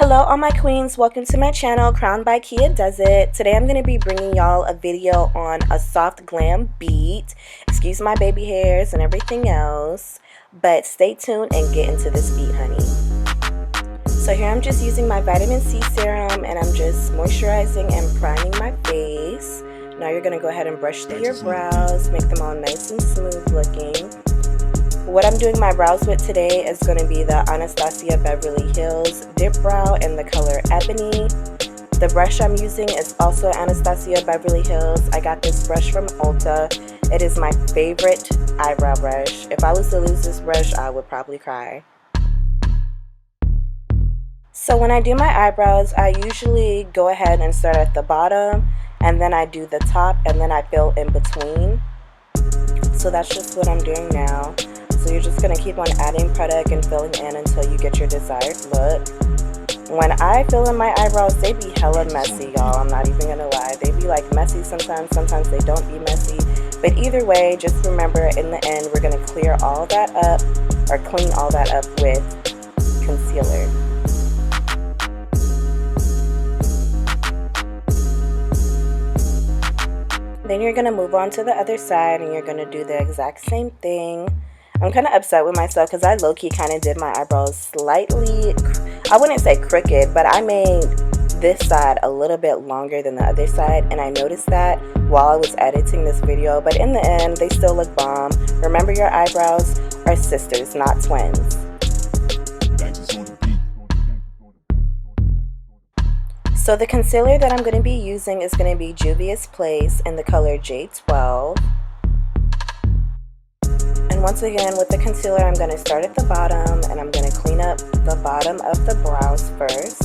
Hello all my queens, welcome to my channel, Krowned by Kiadoesit. Today I'm going to be bringing y'all a video on a soft glam beat. Excuse my baby hairs and everything else, but stay tuned and get into this beat, honey. So here I'm just using my vitamin C serum and I'm just moisturizing and priming my face. Now you're going to go ahead and brush through your brows, make them all nice and smooth looking. What I'm doing my brows with today is going to be the Anastasia Beverly Hills Dip Brow in the color Ebony. The brush I'm using is also Anastasia Beverly Hills. I got this brush from Ulta. It is my favorite eyebrow brush. If I was to lose this brush, I would probably cry. So when I do my eyebrows, I usually go ahead and start at the bottom, and then I do the top, and then I fill in between. So that's just what I'm doing now. So you're just going to keep on adding product and filling in until you get your desired look. When I fill in my eyebrows, they be hella messy, y'all. I'm not even going to lie. They be like messy sometimes. Sometimes they don't be messy. But either way, just remember in the end, we're going to clear all that up or clean all that up with concealer. Then you're going to move on to the other side and you're going to do the exact same thing. I'm kind of upset with myself because I low-key kind of did my eyebrows slightly, I wouldn't say crooked, but I made this side a little bit longer than the other side, and I noticed that while I was editing this video, but in the end, they still look bomb. Remember, your eyebrows are sisters, not twins. So the concealer that I'm going to be using is going to be Juvia's Place in the color J12. And once again, with the concealer, I'm going to start at the bottom and I'm going to clean up the bottom of the brows first.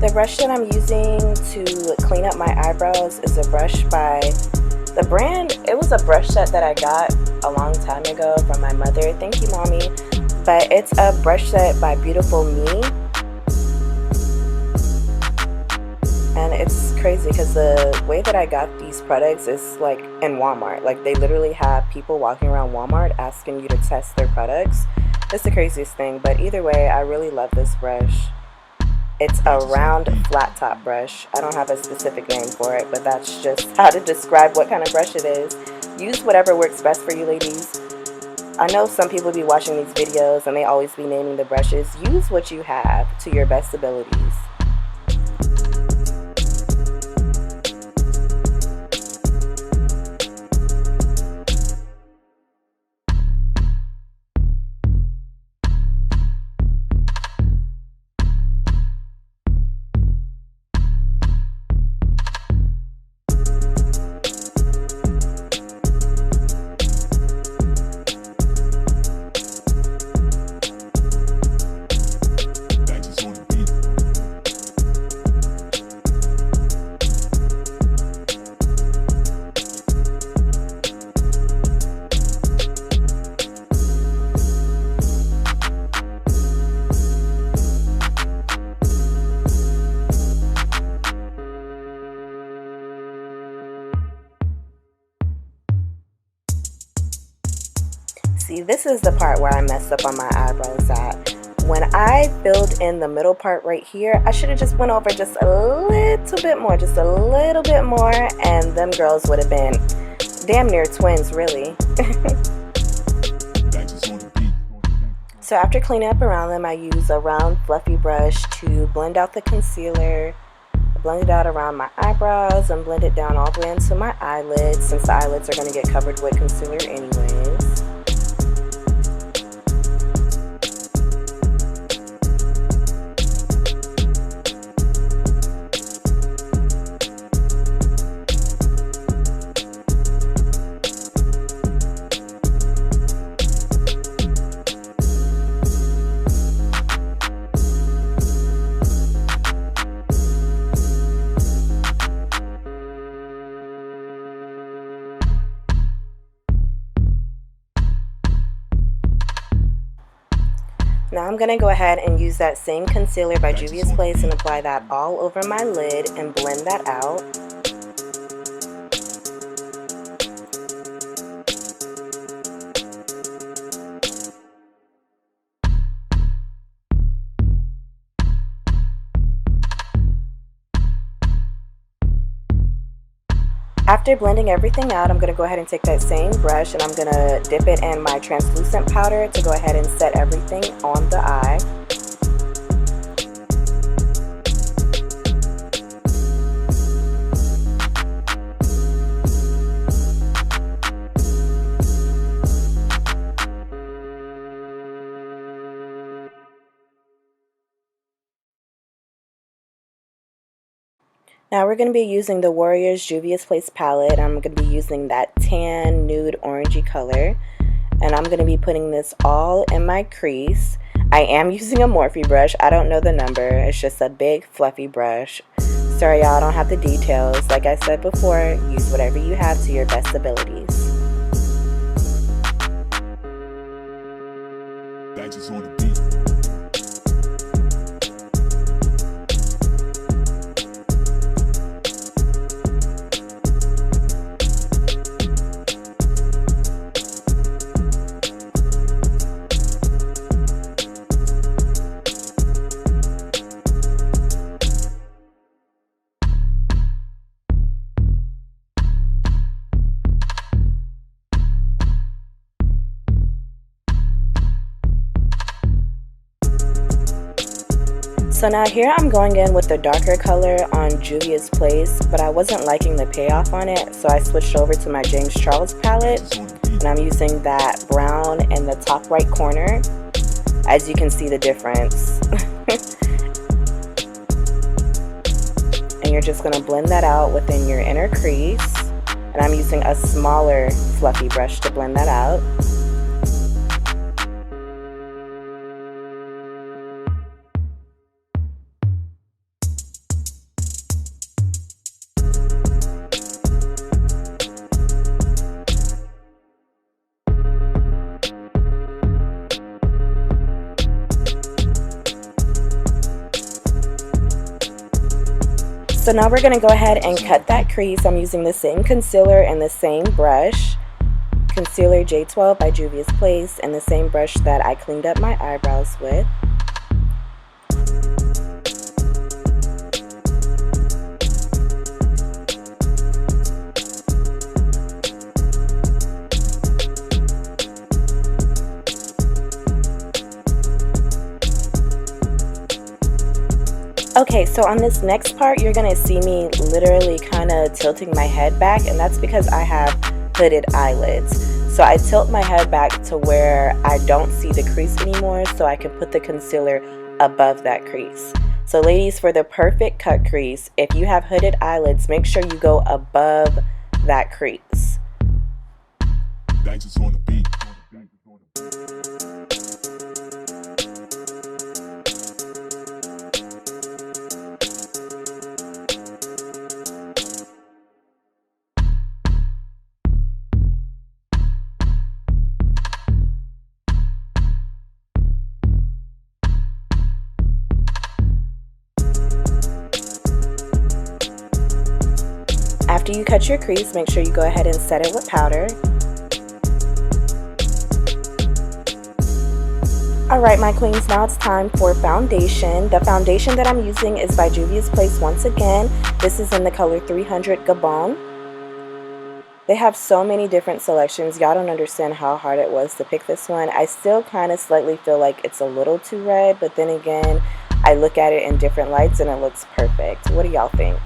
The brush that I'm using to clean up my eyebrows is a brush by the brand. It was a brush set that I got a long time ago from my mother. Thank you, mommy. But it's a brush set by Beautiful Me. And it's crazy because the way that I got these products is like in Walmart. Like they literally have people walking around Walmart asking you to test their products. It's the craziest thing. But either way, I really love this brush. It's a round flat top brush. I don't have a specific name for it, but that's just how to describe what kind of brush it is. Use whatever works best for you, ladies. I know some people be watching these videos and they always be naming the brushes. Use what you have to your best abilities. See, this is the part where I messed up on my eyebrows at. When I filled in the middle part right here, I should have just went over just a little bit more, and them girls would have been damn near twins, really. So after cleaning up around them, I use a round fluffy brush to blend out the concealer. Blend it out around my eyebrows and blend it down all the way into my eyelids, since the eyelids are going to get covered with concealer anyways. Now I'm going to go ahead and use that same concealer by Juvia's Place and apply that all over my lid and blend that out. after blending everything out, I'm going to go ahead and take that same brush and I'm going to dip it in my translucent powder to go ahead and set everything on the eye. Now we're going to be using the Warriors Juvia's Place palette. I'm going to be using that tan nude orangey color. And I'm going to be putting this all in my crease. I am using a Morphe brush. I don't know the number. It's just a big fluffy brush. Sorry y'all, I don't have the details. Like I said before, use whatever you have to your best abilities. So now here I'm going in with the darker color on Juvia's Place, but I wasn't liking the payoff on it, so I switched over to my James Charles palette, and I'm using that brown in the top right corner. As you can see the difference. And you're just going to blend that out within your inner crease, and I'm using a smaller fluffy brush to blend that out. So now we're going to go ahead and cut that crease. I'm using the same concealer and the same brush. Concealer J12 by Juvia's Place, and the same brush that I cleaned up my eyebrows with. Okay, so on this next part, you're going to see me literally kind of tilting my head back, and that's because I have hooded eyelids. So I tilt my head back to where I don't see the crease anymore, so I can put the concealer above that crease. So ladies, for the perfect cut crease, if you have hooded eyelids, make sure you go above that crease. On the beat. After you cut your crease, make sure you go ahead and set it with powder. Alright my queens, now it's time for foundation. The foundation that I'm using is by Juvia's Place once again. This is in the color 300 GABON. They have so many different selections. Y'all don't understand how hard it was to pick this one. I still kind of slightly feel like it's a little too red, but then again, I look at it in different lights and it looks perfect. What do y'all think?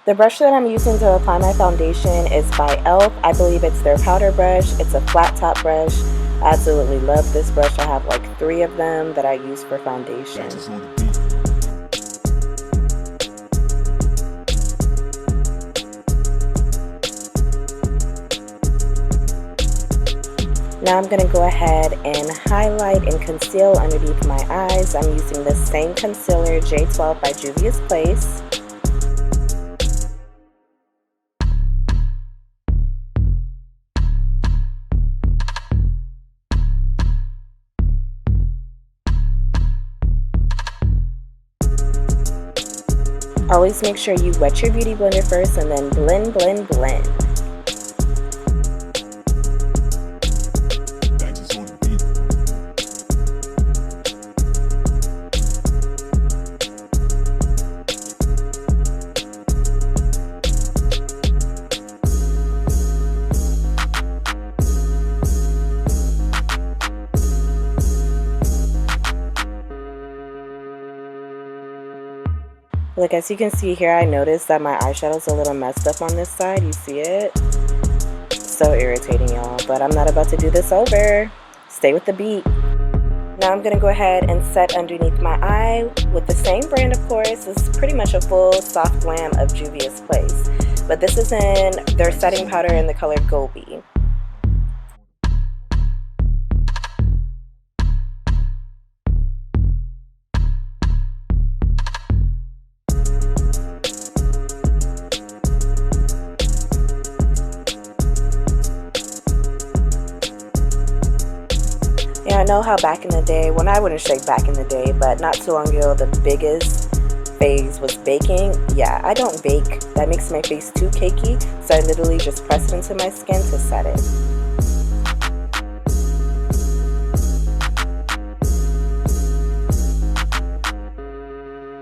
The brush that I'm using to apply my foundation is by e.l.f. I believe it's their powder brush. It's a flat top brush. I absolutely love this brush. I have like 3 of them that I use for foundation. Now I'm going to go ahead and highlight and conceal underneath my eyes. I'm using the same concealer, J12 by Juvia's Place. Always make sure you wet your beauty blender first and then blend, blend, blend. Look, as you can see here, I noticed that my eyeshadow's a little messed up on this side. You see it? So irritating, y'all. But I'm not about to do this over. Stay with the beat. Now I'm going to go ahead and set underneath my eye with the same brand, of course. It's pretty much a full soft glam of Juvia's Place. But this is in their setting powder in the color Gobi. Yeah, I know how back in the day, well, I wouldn't say back in the day, but not too long ago, the biggest phase was baking. Yeah, I don't bake. That makes my face too cakey, so I literally just press it into my skin to set it.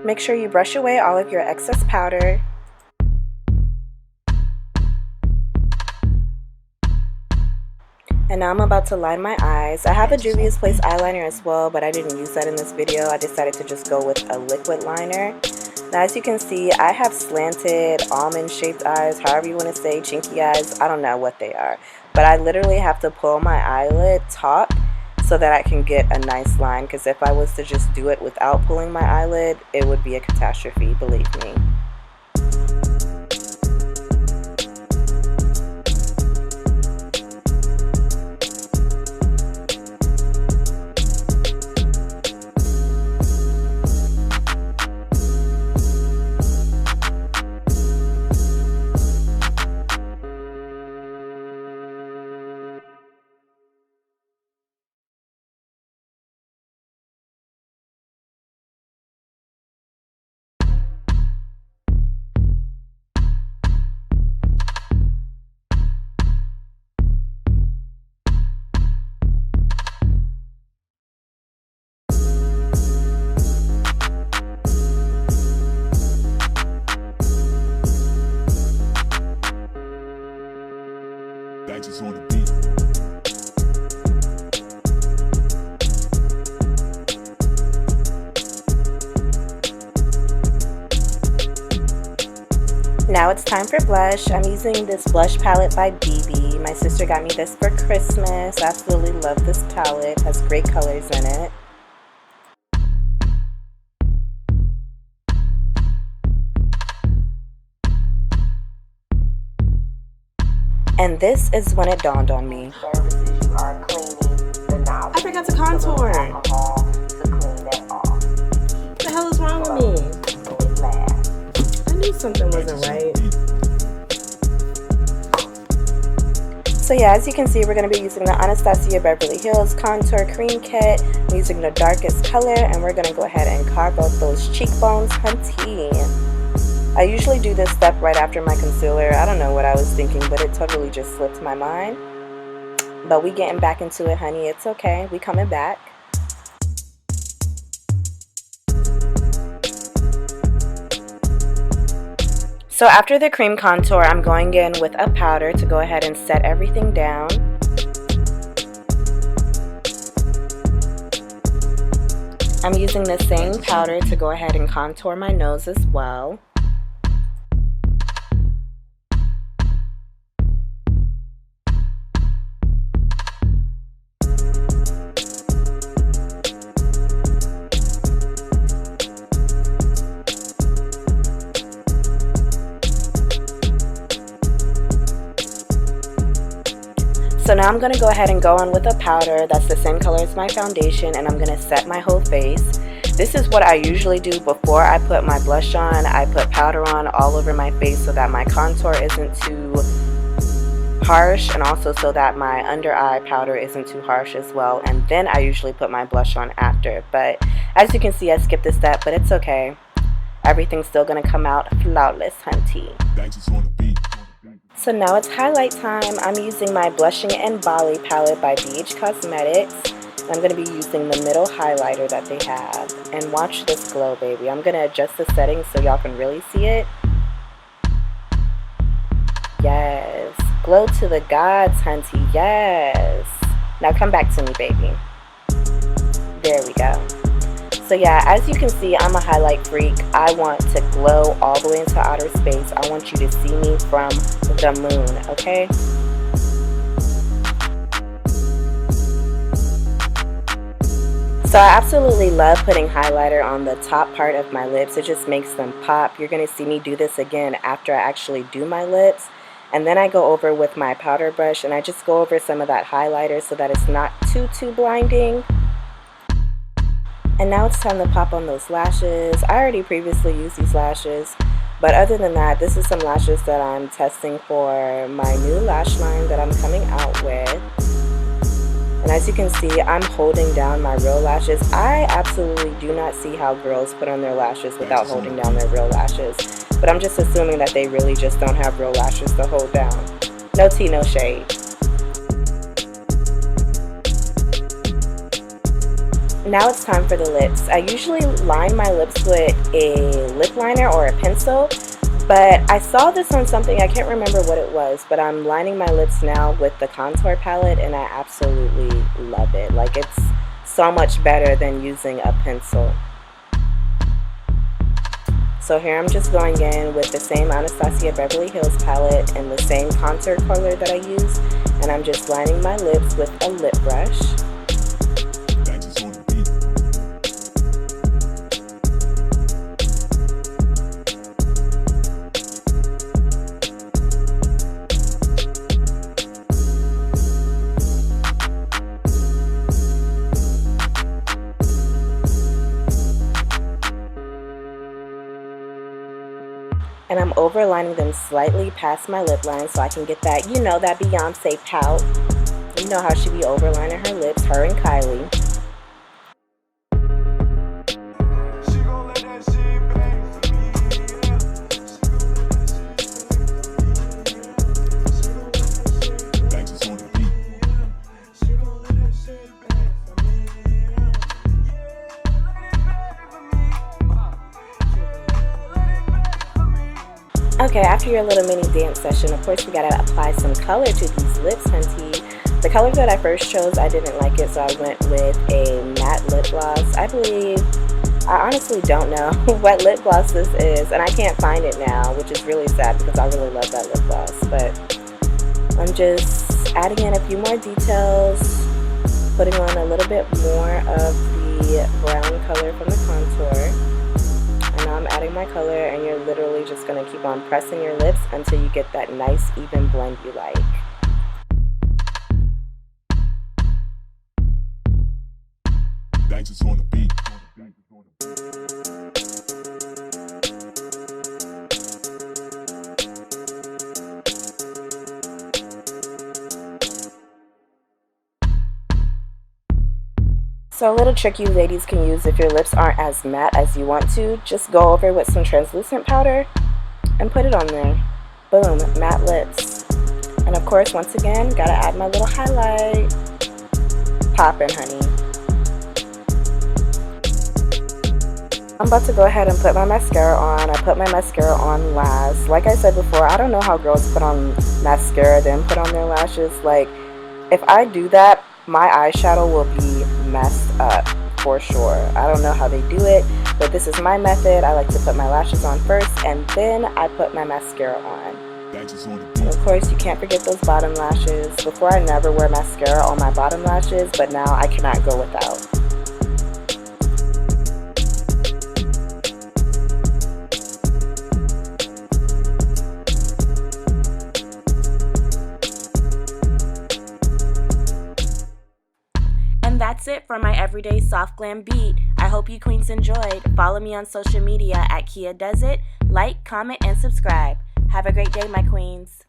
Make sure you brush away all of your excess powder. And now I'm about to line my eyes. I have a Juvia's Place eyeliner as well, but I didn't use that in this video. I decided to just go with a liquid liner. Now, as you can see, I have slanted, almond-shaped eyes, however you want to say, chinky eyes. I don't know what they are. But I literally have to pull my eyelid top so that I can get a nice line. Because if I was to just do it without pulling my eyelid, it would be a catastrophe, believe me. On the beat. Now it's time for blush. I'm using this blush palette by BB. My sister got me this for Christmas. I absolutely love this palette. It has great colors in it. And this is when it dawned on me. I forgot to contour. What the hell is wrong with me? I knew something wasn't right. So yeah, as you can see, we're going to be using the Anastasia Beverly Hills Contour Cream Kit. I'm using the darkest color, and we're going to go ahead and carve out those cheekbones, hunty. I usually do this step right after my concealer. I don't know what I was thinking, but it totally just slipped my mind. But we getting back into it, honey. It's okay. We coming back. So after the cream contour, I'm going in with a powder to go ahead and set everything down. I'm using the same powder to go ahead and contour my nose as well. So now I'm going to go ahead and go on with a powder that's the same color as my foundation, and I'm going to set my whole face. This is what I usually do before I put my blush on. I put powder on all over my face so that my contour isn't too harsh, and also so that my under eye powder isn't too harsh as well. And then I usually put my blush on after. But as you can see, I skipped a step, but it's okay. Everything's still going to come out flawless, hunty. So now it's highlight time. I'm using my Blushing in Bali palette by BH Cosmetics. I'm going to be using the middle highlighter that they have. And watch this glow, baby. I'm going to adjust the settings so y'all can really see it. Yes. Glow to the gods, hunty. Yes. Now come back to me, baby. There we go. So yeah, as you can see, I'm a highlight freak. I want to glow all the way into outer space. I want you to see me from the moon, okay? So I absolutely love putting highlighter on the top part of my lips. It just makes them pop. You're going to see me do this again after I actually do my lips. And then I go over with my powder brush and I just go over some of that highlighter so that it's not too blinding. And now it's time to pop on those lashes. I already previously used these lashes, but other than that, this is some lashes that I'm testing for my new lash line that I'm coming out with. And as you can see, I'm holding down my real lashes. I absolutely do not see how girls put on their lashes without holding down their real lashes. But I'm just assuming that they really just don't have real lashes to hold down. No tea, no shade. Now it's time for the lips. I usually line my lips with a lip liner or a pencil, but I saw this on something, I can't remember what it was, but I'm lining my lips now with the contour palette and I absolutely love it. Like, it's so much better than using a pencil. So here I'm just going in with the same Anastasia Beverly Hills palette and the same contour color that I use, and I'm just lining my lips with a lip brush. And I'm overlining them slightly past my lip line so I can get that, you know, that Beyonce pout. You know how she be overlining her lips, her and Kylie. Okay, after your little mini dance session, of course we gotta apply some color to these lips, hunty. The color that I first chose, I didn't like it, so I went with a matte lip gloss. I honestly don't know what lip gloss this is, and I can't find it now, which is really sad because I really love that lip gloss. But I'm just adding in a few more details, putting on a little bit more of the brown color from the contour. And now I'm adding my color, and you're literally just going to keep on pressing your lips until you get that nice even blend you like. Dancers on the beat. So a little trick you ladies can use if your lips aren't as matte as you want to, just go over with some translucent powder and put it on there. Boom, matte lips. And of course, once again, gotta add my little highlight. Poppin', honey. I'm about to go ahead and put my mascara on. I put my mascara on last. Like I said before, I don't know how girls put on mascara then put on their lashes. Like, if I do that, my eyeshadow will be messed up for sure. I don't know how they do it, but this is my method. I like to put my lashes on first and then I put my mascara on. And of course, you can't forget those bottom lashes. Before, I never wear mascara on my bottom lashes, but now I cannot go without. And that's it for my everyday soft glam beat. I hope you queens enjoyed. Follow me on social media at Kiadoesit. Like, comment, and subscribe. Have a great day, my queens.